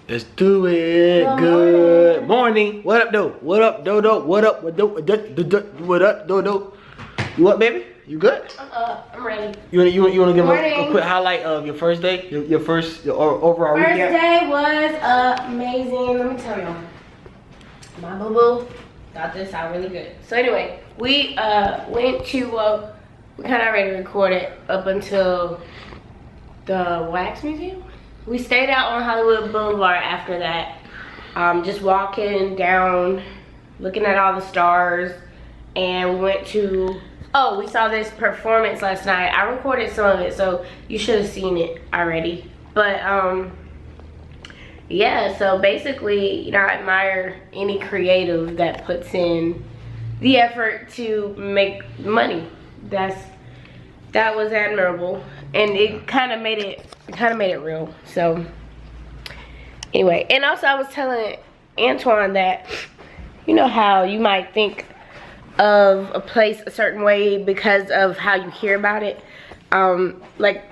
Let's do it. Good morning. What up, though? What up, Dodo? What up? What up, Dodo? You up, baby? You good? I'm ready. You wanna give a quick highlight of your first day? Your overall First recap? day was amazing. Let me tell y'all. My boo-boo got this out really good. So anyway, we went to we kind of already recorded up until the wax museum. We stayed out on Hollywood Boulevard after that, just walking down, looking at all the stars, and we went to, oh, we saw this performance last night. I recorded some of it, so you should have seen it already. But yeah, so basically, you know, I admire any creative that puts in the effort to make money. That was admirable, and it kind of made it real. So anyway, and also I was telling Antoine that, you know how you might think of a place a certain way because of how you hear about it, like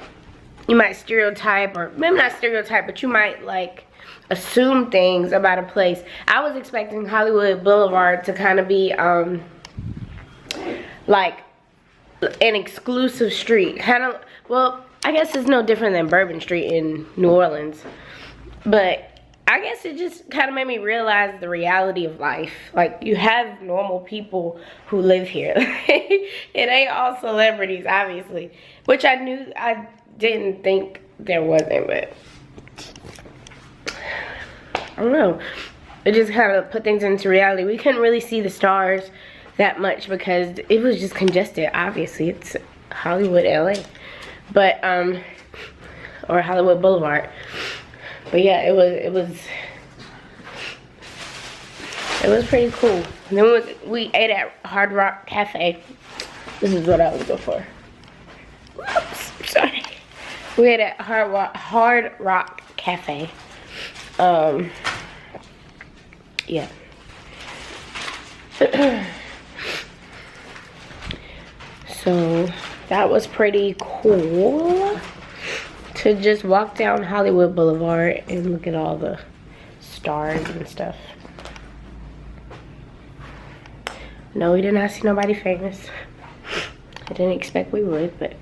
you might stereotype, or maybe not stereotype, but you might like assume things about a place. I was expecting Hollywood Boulevard to kind of be like an exclusive street, kind of. Well, I guess it's no different than Bourbon Street in New Orleans, but I guess it just kind of made me realize the reality of life. Like, you have normal people who live here. It ain't all celebrities, obviously, which I didn't think there wasn't, but I don't know. It just kind of put things into reality. We couldn't really see the stars that much because it was just congested. Obviously, it's Hollywood, LA, but or Hollywood Boulevard. But yeah, it was pretty cool. And then we ate at Hard Rock Cafe. This is what I was looking for. Oops, sorry. We ate at Hard Rock Cafe. Yeah. So that was pretty cool to just walk down Hollywood Boulevard and look at all the stars and stuff. No, we did not see nobody famous. I didn't expect we would, but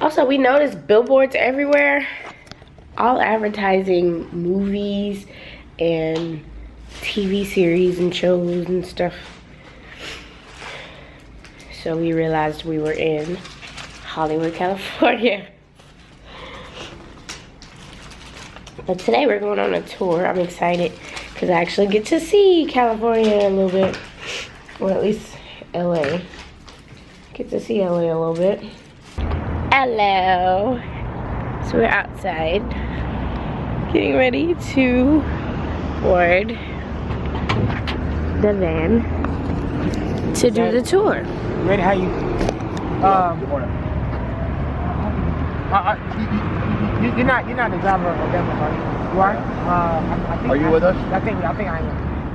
also we noticed billboards everywhere, all advertising movies and TV series and shows and stuff. So we realized we were in Hollywood, California. But today we're going on a tour. I'm excited because I actually get to see California a little bit. Or at least LA. Get to see LA a little bit. Hello. So we're outside getting ready to board the van to do the tour. Ready? How you? You're not the driver of them, are you? You are? I think Are you with us? I think I am.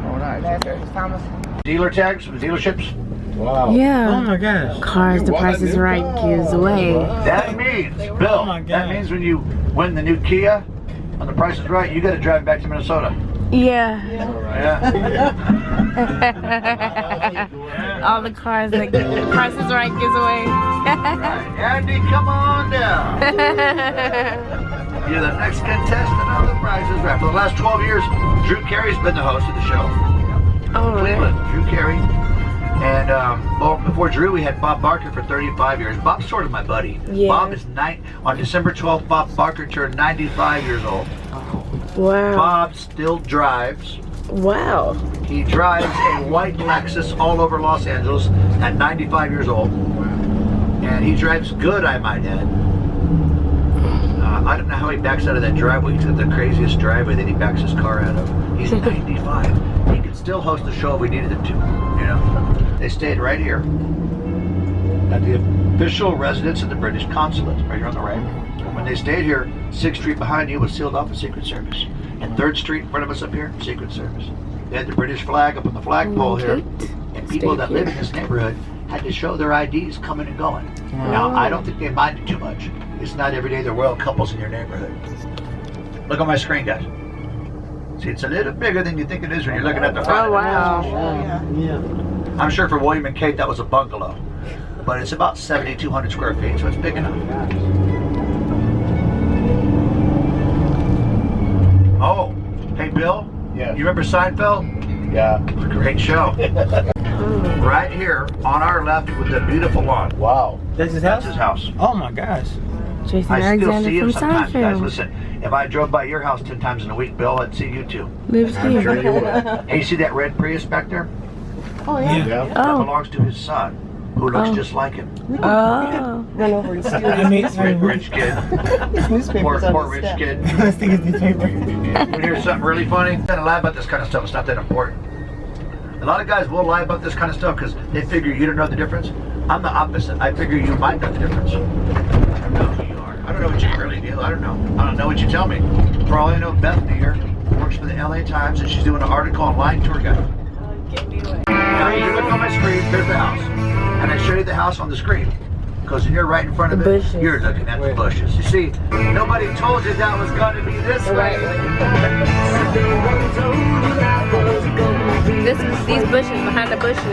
Oh, nice. Last Okay. name is Thomas. Dealer tags from dealerships? Wow. Yeah. Oh my gosh. Cars the Price is Right gives away. That means, Bill, that means when you win the new Kia on the Price is Right, you got to drive back to Minnesota. Yeah. Yeah. All the cars that the Price is Right gives away. Right. Andy, come on down. You're the next contestant on the Price is Right. For the last 12 years, Drew Carey's been the host of the show. Oh, Cleveland, Drew Carey. And well, before Drew, we had Bob Barker for 35 years. Bob's sort of my buddy. Yeah. Bob is on December 12th. Bob Barker turned 95 years old. Wow. Bob still drives. Wow. He drives a white Lexus all over Los Angeles at 95 years old. And he drives good, I might add. I don't know how he backs out of that driveway. He's got the craziest driveway that he backs his car out of. He's 95. He could still host the show if we needed him to, you know. They stayed right here at the official residence of the British consulate, right here on the right. When they stayed here, 6th Street behind you was sealed off with Secret Service. And 3rd Street in front of us up here, Secret Service. They had the British flag up on the flagpole here. And people that live in this neighborhood had to show their IDs coming and going. Now, I don't think they minded too much. It's not every day there are royal couples in your neighborhood. Look on my screen, guys. See, it's a little bigger than you think it is when you're looking at the front. Oh, wow. Yeah. I'm sure for William and Kate that was a bungalow. But it's about 7,200 square feet, so it's big enough. Oh, hey Bill? Yeah. You remember Seinfeld? Yeah. Great show. Right here on our left with the beautiful lawn. Wow. That's his That's house? his house. Oh my gosh. Jason I still Alexander see him from sometimes, guys. Seinfeld. Listen, if I drove by your house 10 times in a week, Bill, I'd see you too. Lives I'm here. sure you would. Hey, you see that red Prius back there? Yeah. That Oh. belongs to his son, who looks just like him. Oh. Run over and steal Rich kid. his newspapers on Poor the rich step. kid. Let's think it's newspaper. You hear something really funny? Don't lie about this kind of stuff. It's not that important. A lot of guys will lie about this kind of stuff because they figure you don't know the difference. I'm the opposite. I figure you might know the difference. I don't know who you are. I don't know what you really do. I don't know. I don't know what you tell me. For all I know, Bethany here works for the LA Times and she's doing an article on lying tour guide. Now, you look on my screen, there's the house. And I show you the house on the screen. Because when you're right in front of The it, bushes. you're looking at the bushes. You see, nobody told you that was going to be this way. These bushes, behind the bushes,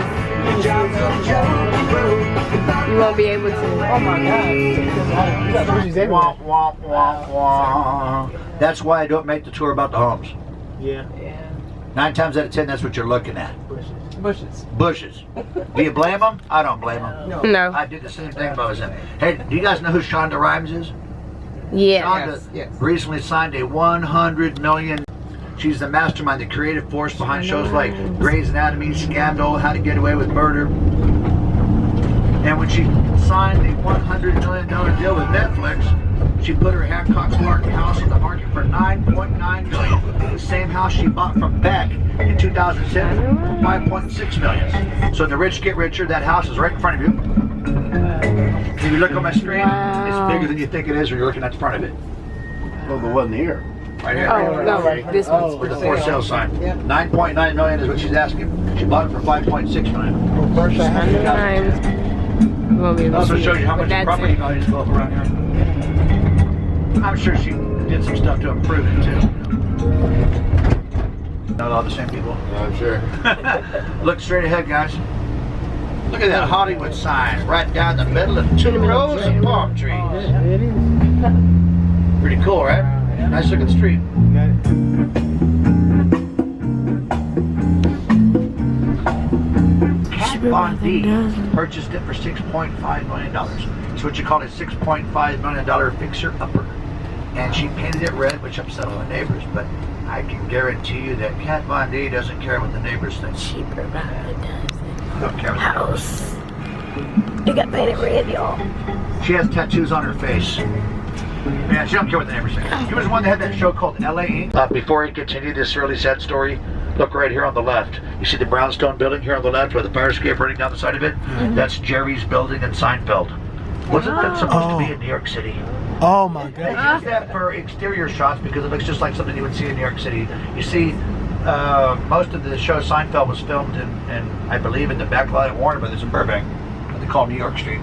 you won't be able to. Oh my God. You got bushes everywhere. Wah, wah, wah, wah. That's why I don't make the tour about the homes. Yeah. 9 times out of 10, that's what you're looking at. Bushes. Bushes. Do you blame them? I don't blame them. No. I did the same thing if I was in. Hey, do you guys know who Shonda Rhimes is? Yeah. Shonda yes. recently signed a $100 million. She's the mastermind, the creative force behind shows like Grey's Anatomy, Scandal, How to Get Away with Murder. And when she signed the $100 million deal with Netflix, she put her Hancock Park house on the market for $9.9 million. The same house she bought from Beck in 2007 for $5.6 million. So the rich get richer. That house is right in front of you. If you look on my screen, it's bigger than you think it is when you're looking at the front of it. Well, the one here. Right here. Oh, no. This one's With for the for sale sign. Yep. 9.9 million is what she's asking. She bought it for 5.6 million. Sometimes you won't be able to Also see shows it, you how but much that's property it. values go up around here. I'm sure she did some stuff to improve it too. Not all the same people. I'm sure. Look straight ahead, guys. Look at that Hollywood sign right down the middle of 2 rows of palm trees. It is. Pretty cool, right? Nice looking street. Kat Von D purchased it for $6.5 million. It's what you call a $6.5 million fixer-upper. And she painted it red, which upset all the neighbors. But I can guarantee you that Kat Von D doesn't care what the neighbors think. Cheaper about a dozen. Don't care what the neighbors House. It got painted red, y'all. think. She has tattoos on her face. Yeah, she don't care what the neighbors think. She was the one that had that show called LA Inc. Before I continue this really sad story, look right here on the left. You see the brownstone building here on the left with the fire escape running down the side of it? That's Jerry's building in Seinfeld. Wasn't that supposed to be in New York City? Oh my They God. use that for exterior shots because it looks just like something you would see in New York City. You see, most of the show Seinfeld was filmed in I believe, in the back lot of Warner Brothers in Burbank, what they call New York Street.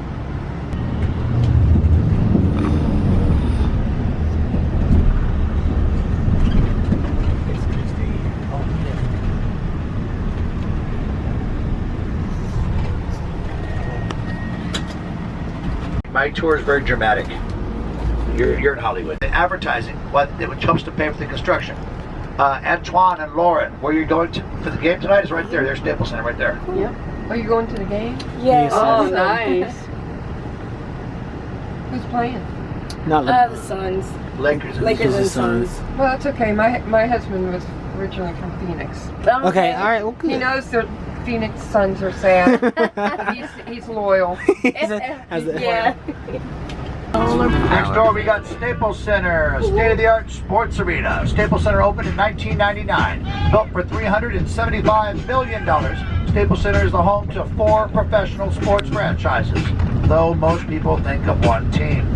My tour is very dramatic. You're in Hollywood. The advertising, which helps to pay for the construction. Antoine and Lauren, where you're going to for the game tonight is right there. There's Staples Center right there. Yep. Are you going to the game? Yes. Oh, nice. Who's playing? Not The Suns. Lakers and Lakers and Sons. Suns. Well, that's okay. My husband was originally from Phoenix. Okay, all right. Well, He good. knows the Phoenix Suns are sad. he's loyal. Yeah. Next door, we got Staples Center, a state-of-the-art sports arena. Staples Center opened in 1999, built for $375 million. Staples Center is the home to 4 professional sports franchises, though most people think of one team,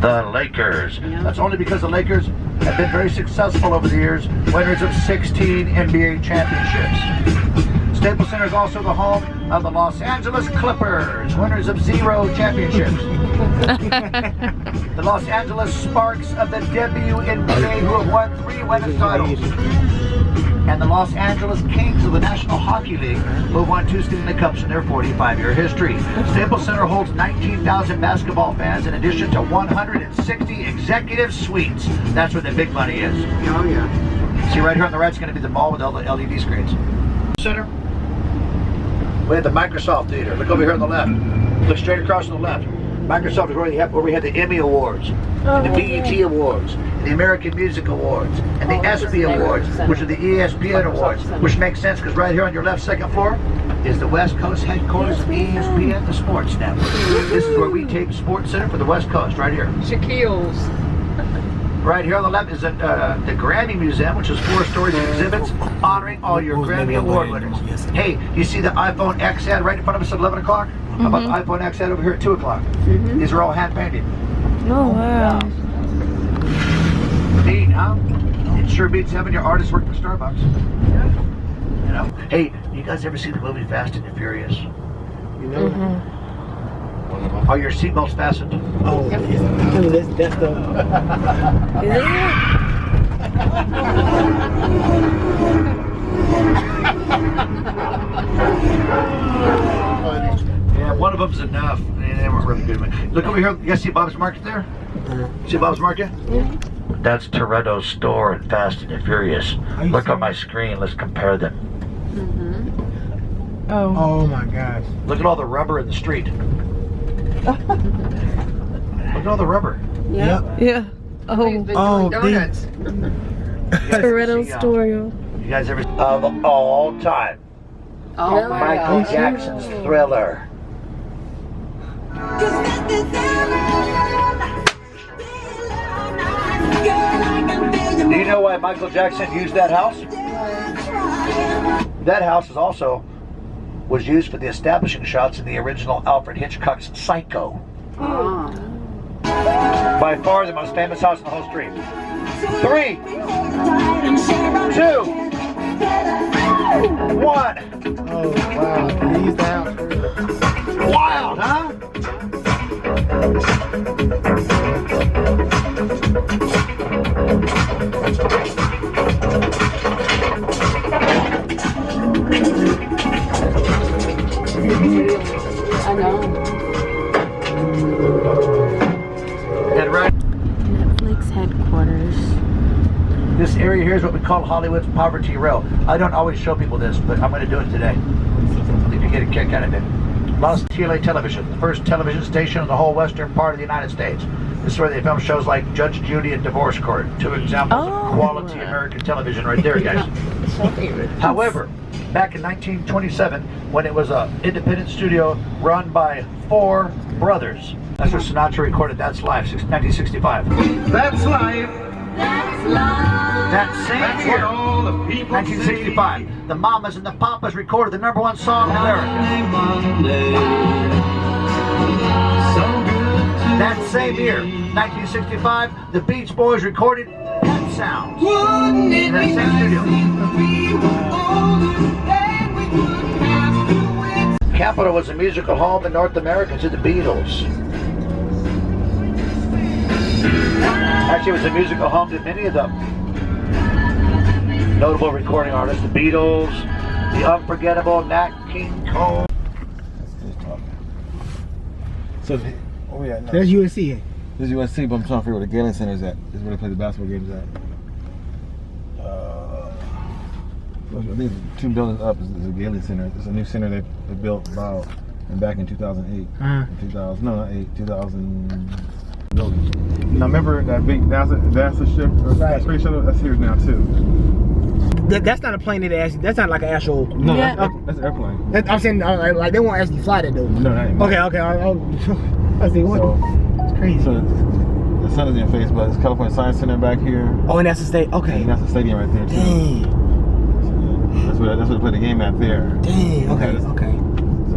the Lakers. That's only because the Lakers have been very successful over the years, winners of 16 NBA championships. Staples Center is also the home of the Los Angeles Clippers, winners of 0 championships. The Los Angeles Sparks of the WNBA, who have won 3 women's titles. And the Los Angeles Kings of the National Hockey League, who have won 2 Stanley Cups in their 45-year history. Staples Center holds 19,000 basketball fans in addition to 160 executive suites. That's where the big money is. Oh, yeah. See, right here on the right is going to be the mall with all the LED screens. Center. We have the Microsoft Theater. Look over here on the left. Look straight across on the left. Microsoft is where we have the Emmy Awards, and the BET Awards, and the American Music Awards, and the ESPY Awards, which are the ESPN Awards, which makes sense because right here on your left second floor is the West Coast headquarters of ESPN, the Sports Network. This is where we tape Sports Center for the West Coast, right here. Shaquille's. Right here on the left is the Grammy Museum, which is 4 stories of exhibits honoring all your Grammy Award winners. Hey, you see the iPhone X ad right in front of us at 11 o'clock? How about the iPhone X ad over here at 2 o'clock? These are all hand-painted. Oh, wow. Neat, huh? It sure beats having your artist work for Starbucks. You know? Hey, you guys ever see the movie Fast and the Furious? You know? Are your seatbelts fastened? Oh, yeah. That's the... Yeah, one of them's enough. They weren't really good. Look over here. You guys see Bob's Market there? See Bob's Market? That's Toretto's store in Fast and the Furious. Look on my screen. Let's compare them. Oh. Oh, my gosh. Look at all the rubber in the street. Look at all the rubber. Yep. Yeah. Oh. Oh, donuts. Toretto's store. You guys ever of all time? Oh, Michael Jackson's Thriller. Do you know why Michael Jackson used that house? That house is also was used for the establishing shots in the original Alfred Hitchcock's Psycho. By far the most famous house in the whole street. 3, 2, 1. Oh, wow. He used the house. Wild, huh? I know. And right, Netflix headquarters. this area here is what we call Hollywood's Poverty Row. I don't always show people this, but I'm going to do it today. I think you get a kick out of it. Los Tele Television, the first television station in the whole western part of the United States. This is where they film shows like Judge Judy and Divorce Court. 2 examples of quality American television right there, guys. However, back in 1927, when it was an independent studio run by 4 brothers, that's where Sinatra recorded That's Life, 1965. That's life. That same That's year, what all the people 1965, the Mamas and the Papas recorded the #1 song in America. That same year, 1965, the Beach Boys recorded Pet Sounds in that same studio. Capitol was a musical home in North America to the Beatles. Actually, it was a musical home to many of them. Notable recording artists, the Beatles, the unforgettable Nat King Cole. So, oh yeah, no. There's USC. This is USC, but I'm trying to figure where the Galen Center is at. This is where they play the basketball games at. I think 2 buildings up is the Galen Center. It's a new center they built about back in 2008. 2000, no, not 8, 2000. Now remember that big NASA ship or space shuttle? That's here now too. That's not a plane that actually. That's not like an actual. No, Yeah. that's an airplane. I'm saying like they won't actually fly that though. No, that ain't. Okay. I see what. So, It's crazy. so the sun is in your face, but it's California Science Center back here. Oh, and that's the state. Okay. And that's the stadium right there too. Dang. So, yeah, that's where they play the game at there. Dang. Okay. Because- Okay. So,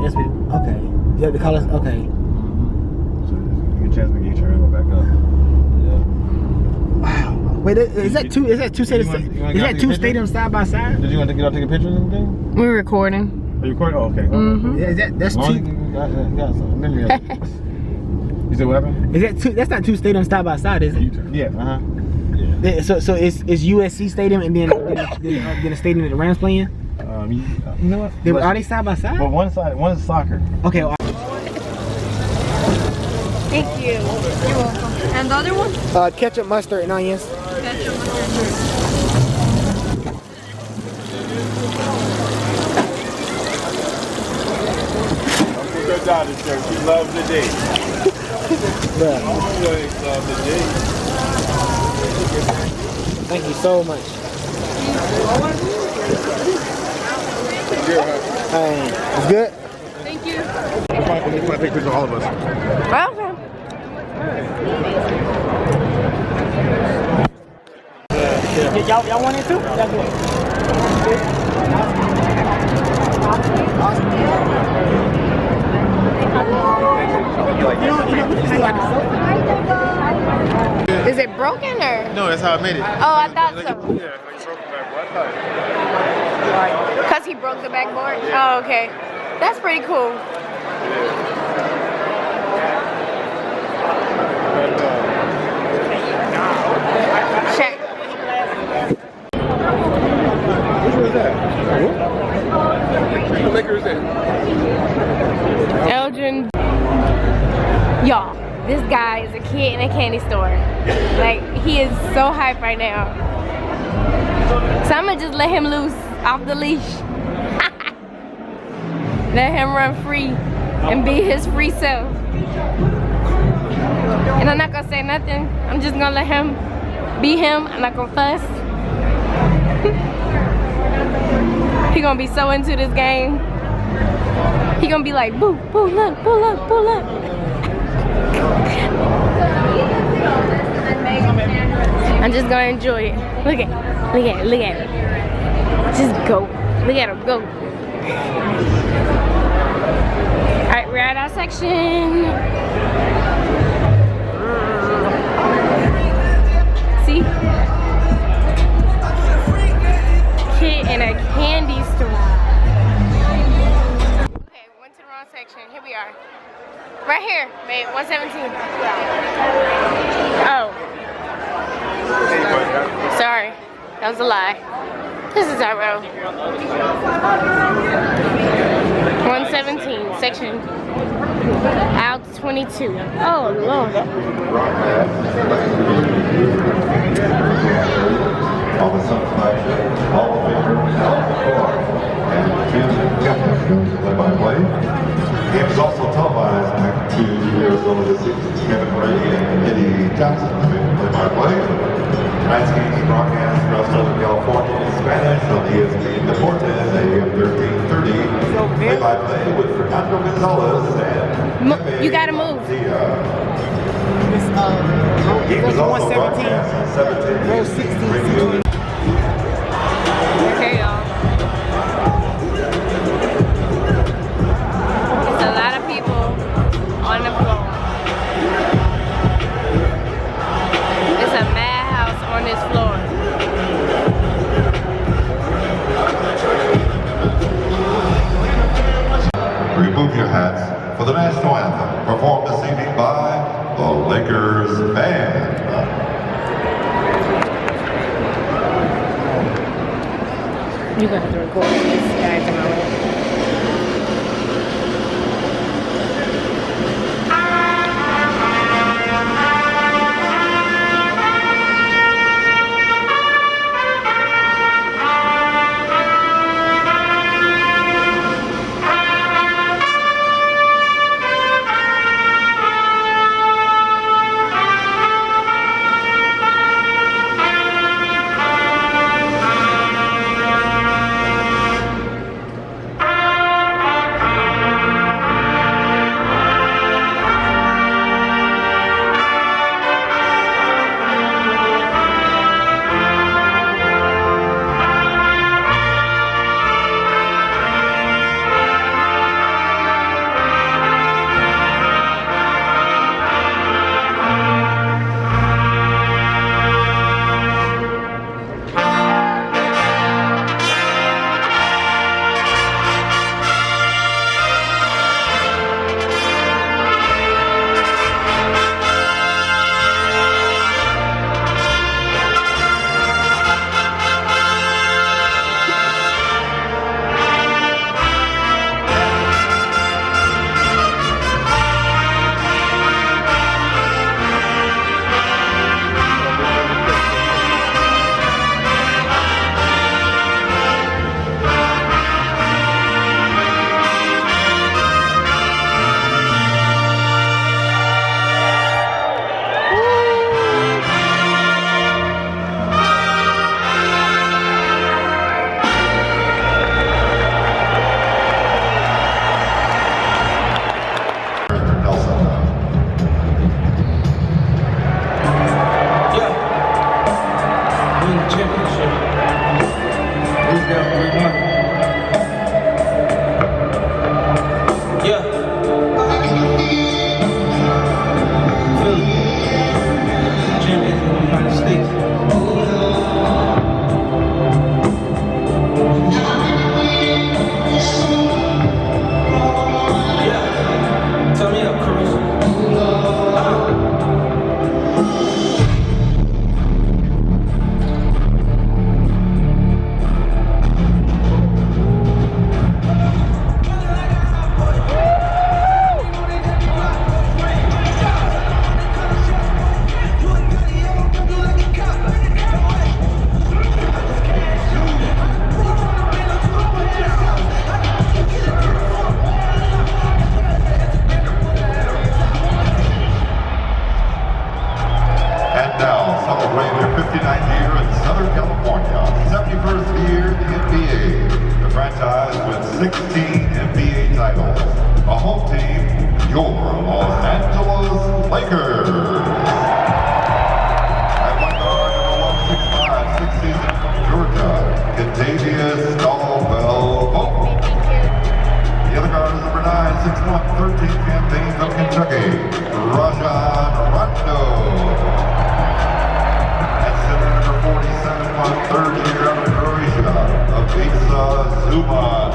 That's okay. Yeah, the colors. Okay. So you get a chance to get your turn and go back up. Yeah. Wow. Wait, is that two? Is that two You wanna- you wanna Is get out that to two your picture? stadiums side by side? Did you want to get out and take a picture of anything? We're recording. Are you recording? Oh, okay. Mhm. Yeah, that's As long as two. you got some memory of it. You said what happened? Is that two? That's not two stadiums side by side, is it? Yeah, uh-huh. So it's USC stadium and then a stadium that the Rams playing. You know what? Are they side by side? But one is soccer. Okay. Well, Thank you. You're welcome. And the other one? ketchup, mustard, and onions. Ketchup. Good job, this girl. She loves the day. Thank you so much. It's good. Thank you. It's fine. We're going to take pictures of all of us. Okay. Y'all want it too? That's good. Is it broken or? No, that's how I made it. Oh, I thought so. Yeah, like broken back. Because he broke the backboard? Oh, okay. That's pretty cool. Check. Which one is that? What liquor is that? Elgin. Y'all, this guy is a kid in a candy store. Like, he is so hyped right now. So I'm gonna just let him loose off the leash. Let him run free and be his free self. And I'm not gonna say nothing. I'm just gonna let him be him. I'm not gonna fuss. He gonna be so into this game. He gonna be like, boo, boo, look, boo, look, boo, look. I'm just gonna enjoy it. Look at it, look at it. Just go. Look at him, go. Alright, we're at our section. See? Kid in a candy store. Okay, went to the wrong section. Here we are. Right here, babe, 117. Oh. Sorry, that was a lie. This is our row. 117, section out 22. Oh, Lord. All the subscribers, all the favors, and play-by-play. The game is also televised by TV Arizona 6, Kevin Brady and Eddie Johnson, play-by-play. Tonight's game is broadcast across Southern California in Spanish on ESPN Deportes, AM 1330. Play-by-play with Fernando Gonzalez and You gotta move. Game is also 117, broadcast on 17. row 16. Okay, y'all. It's a lot of people on the floor. It's a madhouse on this floor. Remove your hats for the national anthem, performed this evening by the Lakers Band. You got to record this guy tomorrow. 71st year in the NBA. The franchise with 16 NBA titles. A home team, your Los Angeles Lakers. At one guard, number 165, sixth season from Georgia, Contavious Caldwell-Pope. The other guard is number 9, 6'1", 13 campaign from Kentucky, Rajon Rondo. At center, number 47, third year out of Croatia, Ivica Zubac.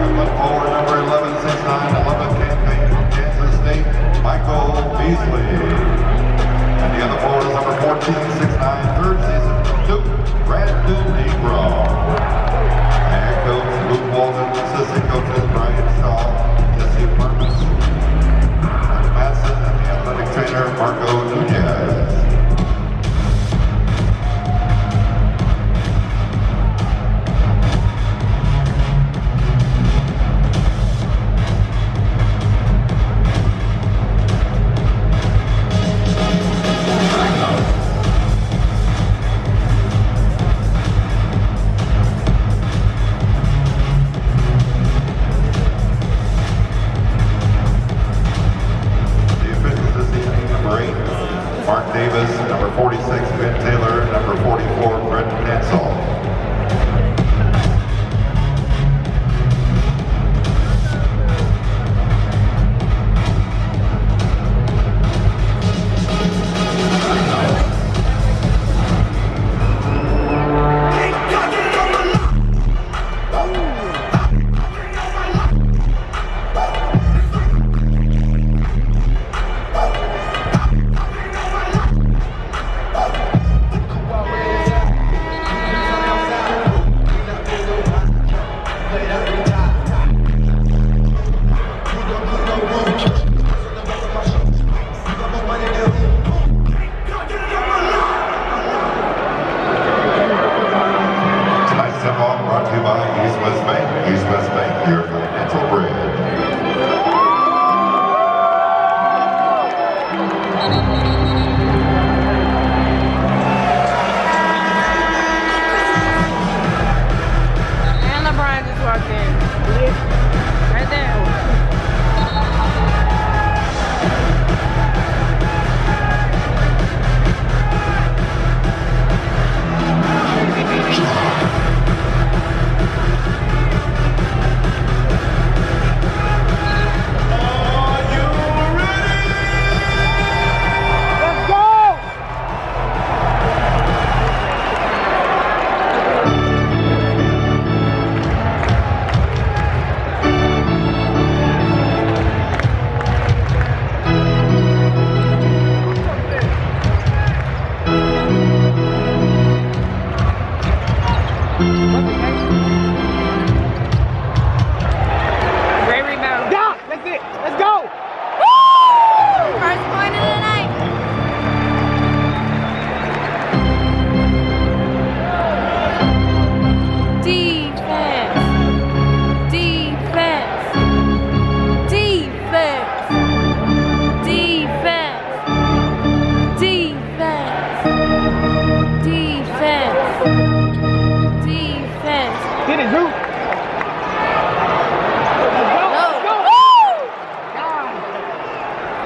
At one forward, number 11, 6'9", 11th campaign from Kansas State, Michael Beasley. And the other forward is number 14, 6'9", third season from Duke, Brandon Ingram. Head coach Luke Walton, assistant coaches Brian Shaw, Jesse Perkins, Mike Madsen, and the athletic trainer Marco Nunez. Mark Davis, number 46, Ben Taylor, number 44, Brett Hansel.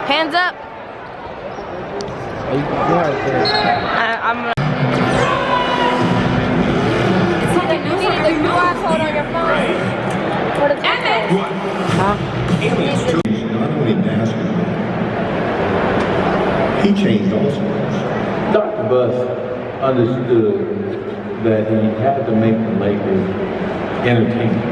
Hands up. I'm gonna. You need the QR code on your phone. For the taco. Not only basketball, he changed all sports. Dr. Buss understood that he had to make the Lakers entertaining.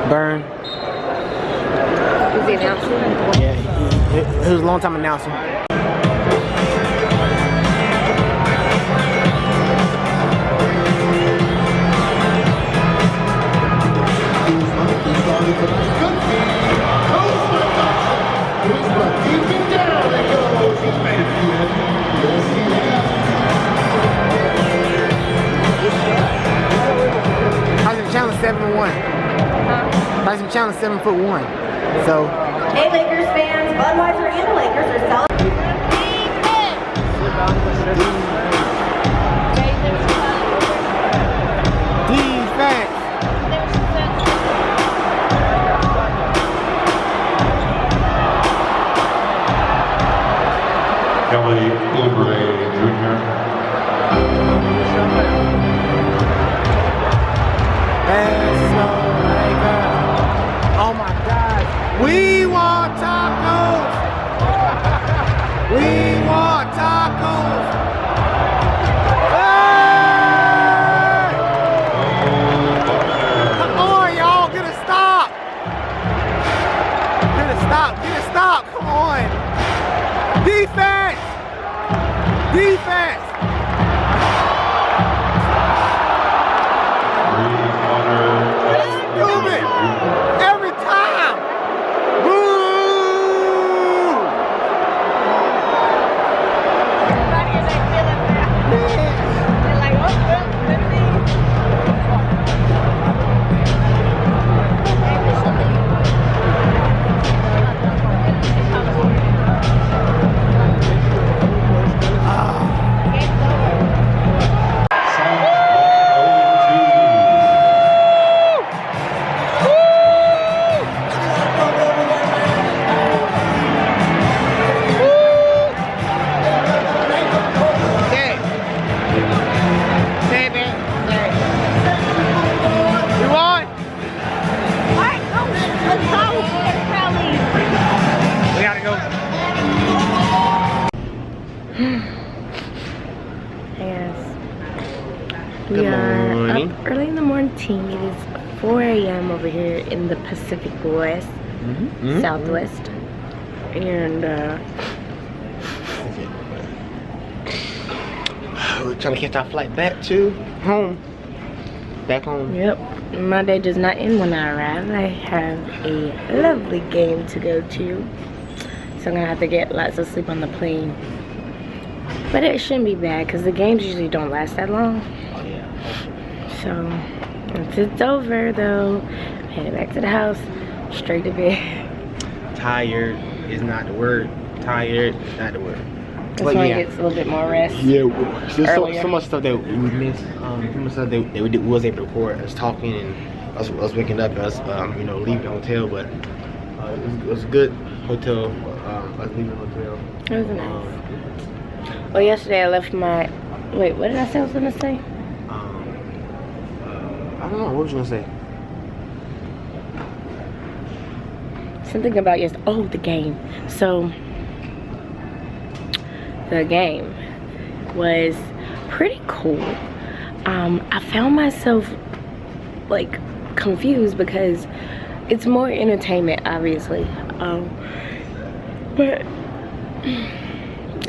Burn. Is he announcing? Yeah, he was a long time announcing. YouTube channel 7'1". So. Hey Lakers fans, Budweiser and the Lakers are celebrating. Defense. Kelly Oubre Jr. Oh my God. We want tacos. We want tacos. Hey! Come on, y'all. Get a stop. Get a stop. Get a stop. Come on. Defense. Defense. Stupid. Every time. Boo. We are up early in the morning. It is 4 a.m. over here in the Pacific West, Southwest, and we're trying to catch our flight back to home. Back home. Yep. My day does not end when I arrive. I have a lovely game to go to, so I'm gonna have to get lots of sleep on the plane. But it shouldn't be bad because the games usually don't last that long. Oh yeah. So once it's over though, I'm headed back to the house, straight to bed. Tired is not the word. Tired is not the word. This one gets a little bit more rest. Yeah, so much stuff that we missed. So much stuff that we was able to record. Us talking and us waking up and us, you know, leaving the hotel. But it was a good hotel. Us leaving the hotel. It was nice. Well, yesterday I left my. Wait, what did I say I was gonna say? I don't know. What was you gonna say? Something about yes. Oh, the game. So the game was pretty cool. I found myself like confused because it's more entertainment, obviously. But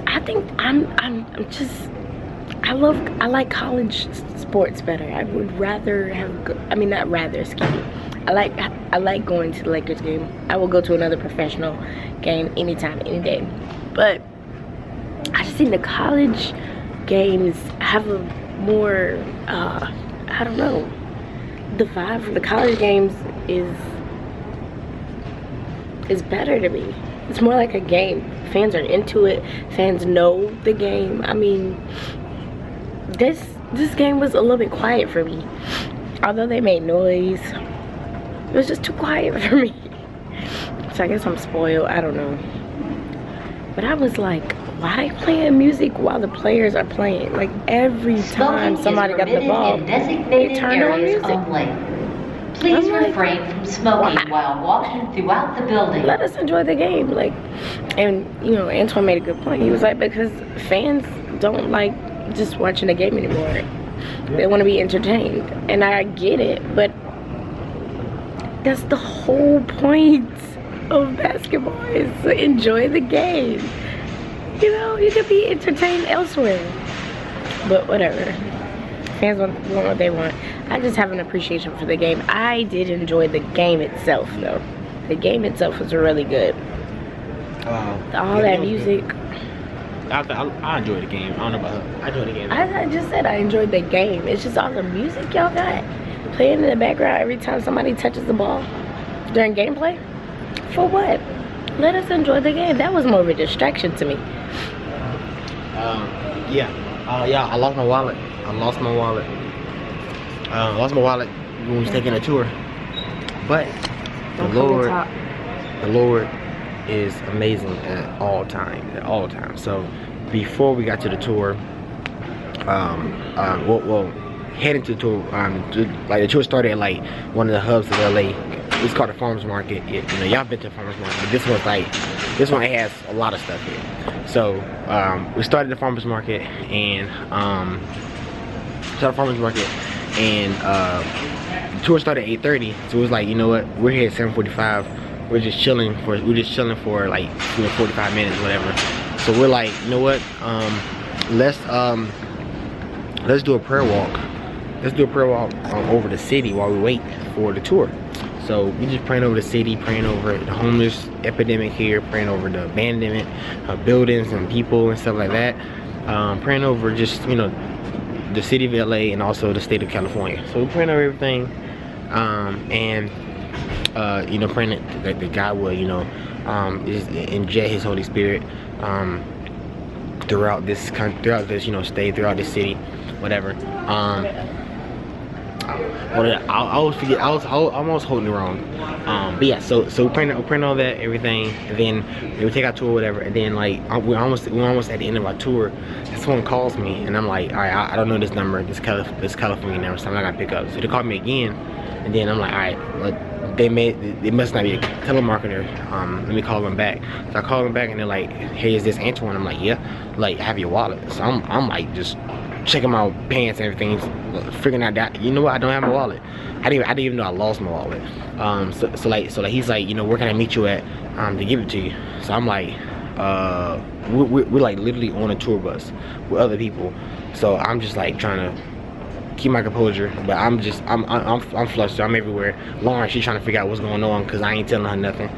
I think I'm just I like college sports better. I would rather have I mean not rather, excuse me. I like going to the Lakers game. I will go to another professional game anytime, any day. But I just think the college games have a more I don't know. The vibe for the college games is better to me. It's more like a game. Fans are into it. Fans know the game. I mean, this game was a little bit quiet for me. Although they made noise, it was just too quiet for me. So I guess I'm spoiled. I don't know. But I was like, why are they playing music while the players are playing? Like every time somebody got the ball, they turn on music. Only. Please refrain from smoking while walking throughout the building. Let us enjoy the game. Like, and you know, Antoine made a good point. He was like, because fans don't like just watching the game anymore. They want to be entertained. And I get it, but that's the whole point of basketball, is to enjoy the game. You know, you could be entertained elsewhere. But whatever. Fans want what they want. I just have an appreciation for the game. I did enjoy the game itself, though. The game itself was really good. All that music. I enjoyed the game. I don't know about her. I enjoyed the game. I just said I enjoyed the game. It's just all the music y'all got playing in the background every time somebody touches the ball. During gameplay? For what? Let us enjoy the game. That was more of a distraction to me. Yeah, I lost my wallet. I lost my wallet when we was taking a tour. But the Lord is amazing at all times. So before we got to the tour, heading to the tour, like the tour started at like one of the hubs of LA. It's called the Farmers Market. Y'all been to the Farmers Market, but this one has a lot of stuff here. So we started the Farmers Market and the tour started at 8:30. So it was like, you know what, we're here at 7:45. We're just chilling for like 45 minutes, whatever. So we're like, you know what, let's do a prayer walk. Let's do a prayer walk over the city while we wait for the tour. So we just praying over the city, praying over the homeless epidemic here, praying over the abandonment of buildings and people and stuff like that. Praying over just, the city of LA and also the state of California. So we're praying over everything, praying that God will, inject His Holy Spirit throughout this state, throughout this city, whatever. I always forget. I'm almost holding it wrong. But yeah, so we're praying all that, everything, and then we take our tour, whatever, and then like we're almost at the end of our tour. Someone calls me, and I'm like, all right, I don't know this number, this California number, so I'm not gonna pick up. So they call me again, and then I'm like, all right, like they must not be a telemarketer. Let me call them back. So I call them back, and they're like, hey, is this Antoine? I'm like, yeah. Like, I have your wallet. So I'm like just checking my pants and everything, figuring out that, you know what, I don't have my wallet. I didn't even know I lost my wallet. So like he's like, where can I meet you at to give it to you? So I'm like, we're like literally on a tour bus with other people. So I'm just like trying to keep my composure, but I'm flustered. I'm everywhere. Lauren, she's trying to figure out what's going on because I ain't telling her nothing.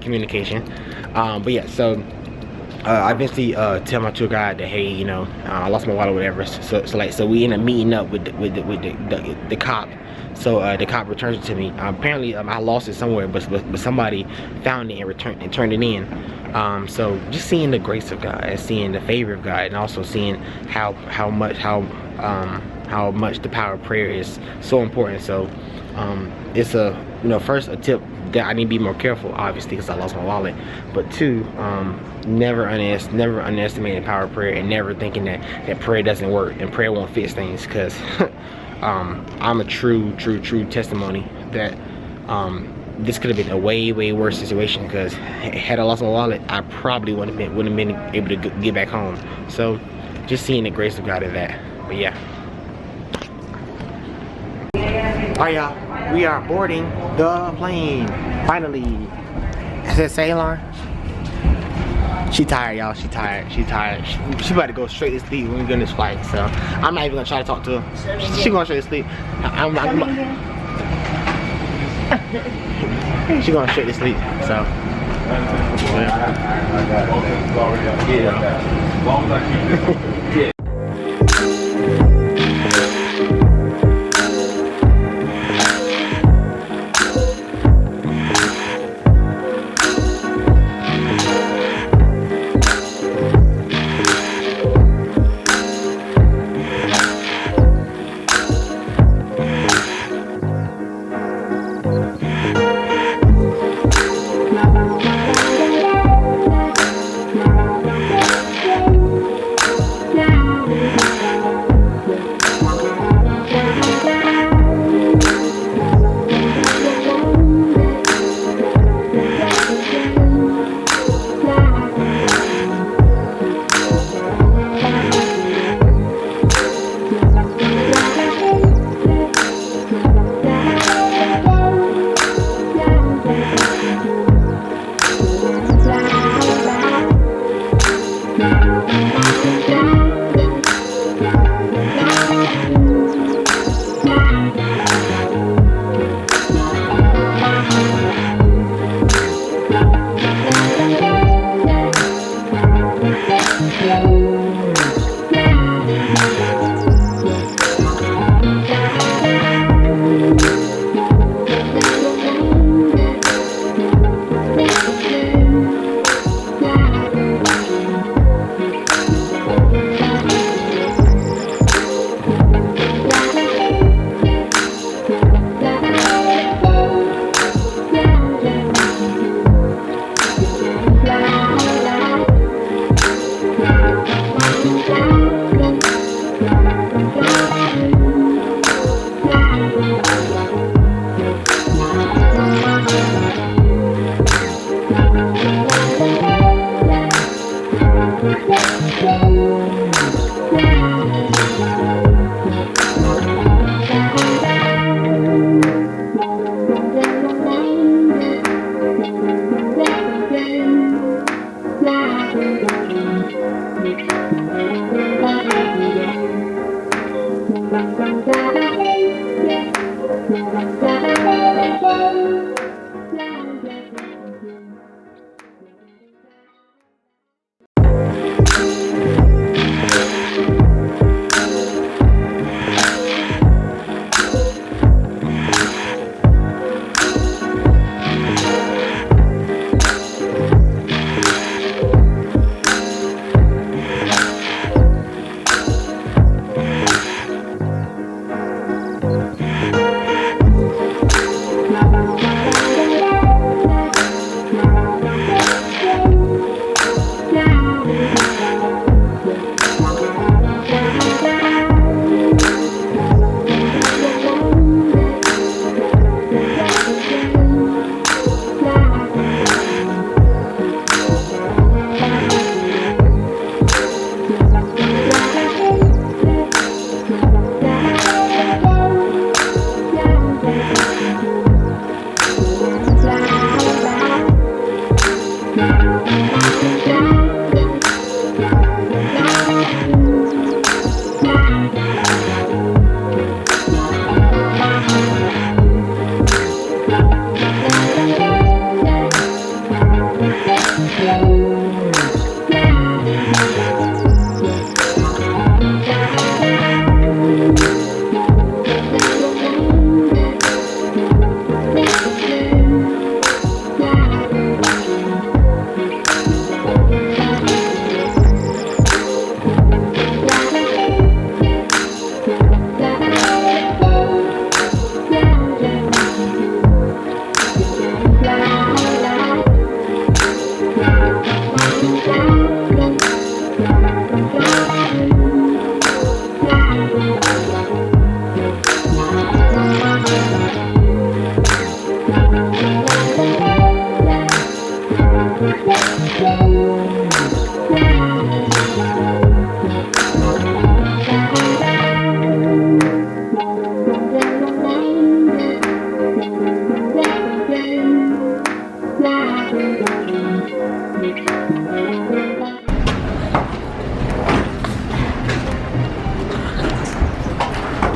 Communication. But yeah, so I eventually tell my tour guide that, hey, I lost my wallet, whatever. So we end up meeting up with the cop. So the cop returns it to me. Apparently I lost it somewhere, but somebody found it and turned it in. So just seeing the grace of God and seeing the favor of God, and also seeing how much the power of prayer is so important. So it's first a tip that I need to be more careful, obviously, because I lost my wallet. But two, never underestimate the power of prayer, and never thinking that prayer doesn't work and prayer won't fix things. Because I'm a true testimony that this could have been a way worse situation. Because had I lost my wallet, I probably wouldn't have been able to get back home. So just seeing the grace of God in that. But yeah. Alright, y'all, we are boarding the plane. Finally. Is that Ceylon? She tired, y'all. She tired. She about to go straight to sleep when we get on this flight. So I'm not even gonna try to talk to her. She going straight to sleep. She going straight to sleep. So yeah. Yeah.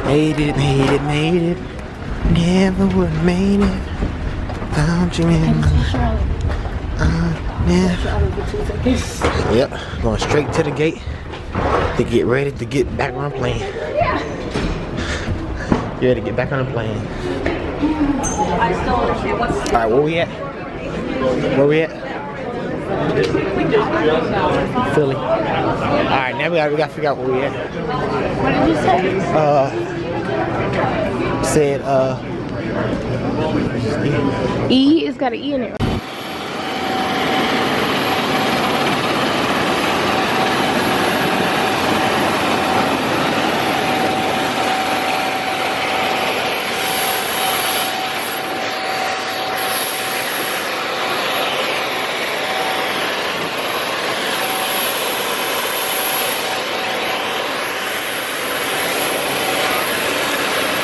Made it, made it, made it. Never would have made it. Found you in my... yeah. Yep, going straight to the gate to get ready to get back on the plane. You ready to get back on the plane? Alright, where we at? Where we at? Philly. Alright, now we gotta figure out where we at. What did you say? Said E, it's got an E in it.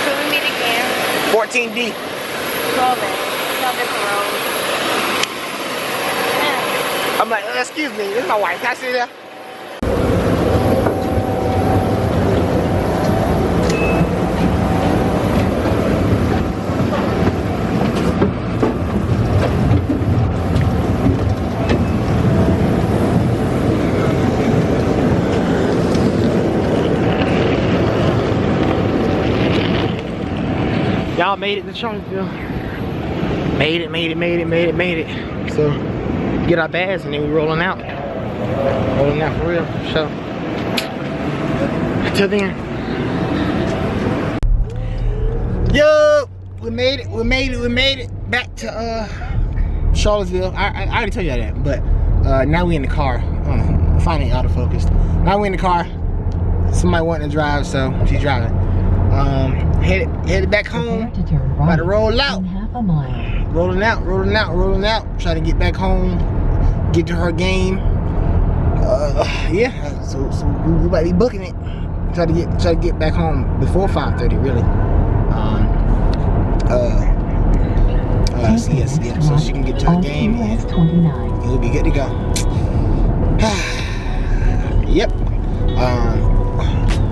Can we meet again? 14D. Roll it. Tell different road. I'm like, excuse me, this is my wife. Can I see that? Y'all made it to Charlottesville. Made it. So, get our bags and then we rolling out. Rolling out for real, so. Till then. Yo, we made it back to Charlottesville. I already told you that, but now we in the car. Finally autofocused. Now we in the car. Somebody wanting to drive, so she's driving. Headed back home. About to roll out. Rolling out. Try to get back home. Get to her game. Yeah. So we might be booking it. Try to get back home before 5:30, really. Yeah. So she can get to her game and we'll be good to go. Yep.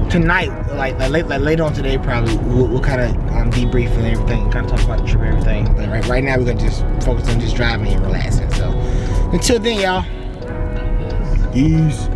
Tonight, like later on today, probably we'll kind of debrief and everything, kind of talk about the trip and everything. But right now we're gonna just focus on just driving and relaxing. So until then, y'all, peace.